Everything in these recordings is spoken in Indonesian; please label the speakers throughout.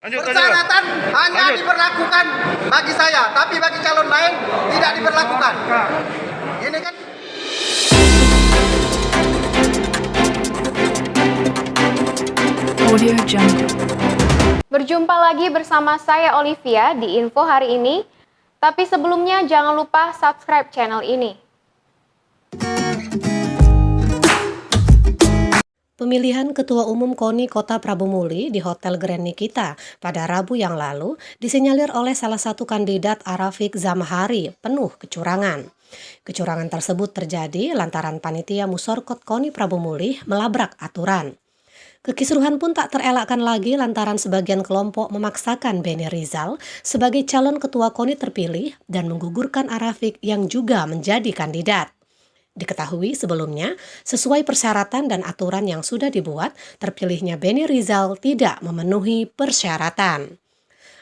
Speaker 1: Persyaratan hanya diberlakukan bagi saya, tapi bagi calon lain tidak diberlakukan. Ini kan
Speaker 2: Audio Jungle.
Speaker 3: Berjumpa lagi bersama saya Olivia di info hari ini. Tapi sebelumnya jangan lupa subscribe channel ini.
Speaker 4: Pemilihan Ketua Umum KONI Kota Prabu Muli di Hotel Grand Nikita pada Rabu yang lalu disinyalir oleh salah satu kandidat Arafiq Zamahari penuh kecurangan. Kecurangan tersebut terjadi lantaran panitia Musorkot KONI Prabu Muli melabrak aturan. Kekisruhan pun tak terelakkan lagi lantaran sebagian kelompok memaksakan Beni Rizal sebagai calon ketua KONI terpilih dan menggugurkan Arafiq yang juga menjadi kandidat. Diketahui sebelumnya, sesuai persyaratan dan aturan yang sudah dibuat, terpilihnya Beni Rizal tidak memenuhi persyaratan.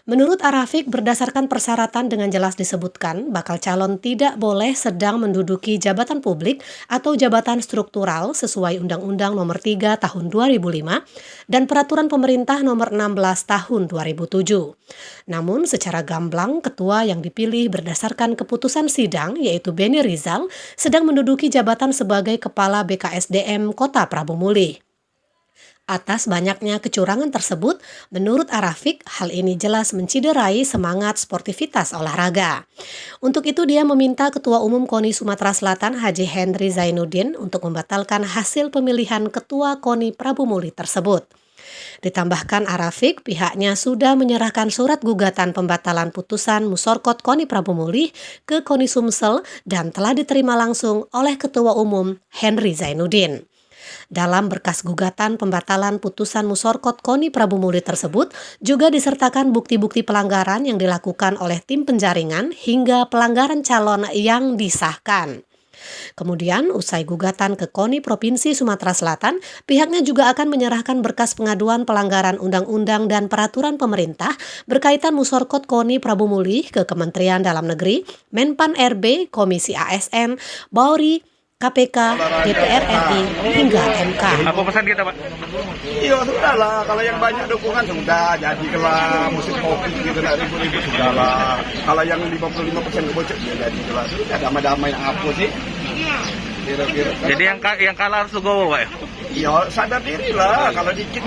Speaker 4: Menurut Arafiq, berdasarkan persyaratan dengan jelas disebutkan, bakal calon tidak boleh sedang menduduki jabatan publik atau jabatan struktural sesuai Undang-Undang Nomor 3 Tahun 2005 dan Peraturan Pemerintah Nomor 16 Tahun 2007. Namun, secara gamblang, ketua yang dipilih berdasarkan keputusan sidang, yaitu Beni Rizal, sedang menduduki jabatan sebagai Kepala BKSDM Kota Prabu Muli. Atas banyaknya kecurangan tersebut, menurut Arafiq, hal ini jelas menciderai semangat sportivitas olahraga. Untuk itu dia meminta Ketua Umum KONI Sumatera Selatan Haji Henry Zainuddin untuk membatalkan hasil pemilihan Ketua KONI Prabu Muli tersebut. Ditambahkan Arafiq, pihaknya sudah menyerahkan surat gugatan pembatalan putusan Musorkot KONI Prabu Muli ke KONI Sumsel dan telah diterima langsung oleh Ketua Umum Henry Zainuddin. Dalam berkas gugatan pembatalan putusan Musorkot KONI Prabu Muli tersebut juga disertakan bukti-bukti pelanggaran yang dilakukan oleh tim penjaringan hingga pelanggaran calon yang disahkan. Kemudian, usai gugatan ke KONI Provinsi Sumatera Selatan, pihaknya juga akan menyerahkan berkas pengaduan pelanggaran undang-undang dan peraturan pemerintah berkaitan Musorkot KONI Prabu Muli ke Kementerian Dalam Negeri, Menpan RB, Komisi ASN, Bauri, KPK, DPR RI, hingga MK.
Speaker 5: Apa pesan kita, Pak?
Speaker 1: iya sudah lah, kalau yang banyak dukungan sudah jadilah musim kopi gitu, nak ribut-ribut sudah lah. Kalau yang 55% kebocor ya jadilah, sudah damai-damai apa sih? Kira-kira.
Speaker 5: Jadi yang kalah harus legowo, Pak?
Speaker 1: Iya sadar diri lah, kalau dikit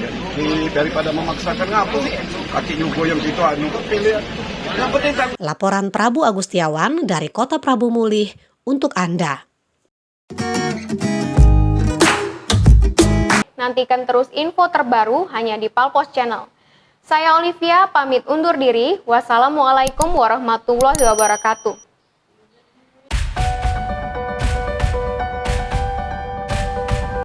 Speaker 1: daripada memaksakan ngapa sih? Kaki juga yang gitu anu pilih. Yang penting kan.
Speaker 4: Laporan Prabu Agustiawan dari Kota Prabu Muli untuk Anda.
Speaker 3: Nantikan terus info terbaru hanya di Palpos Channel. Saya Olivia pamit undur diri. Wassalamualaikum warahmatullahi wabarakatuh.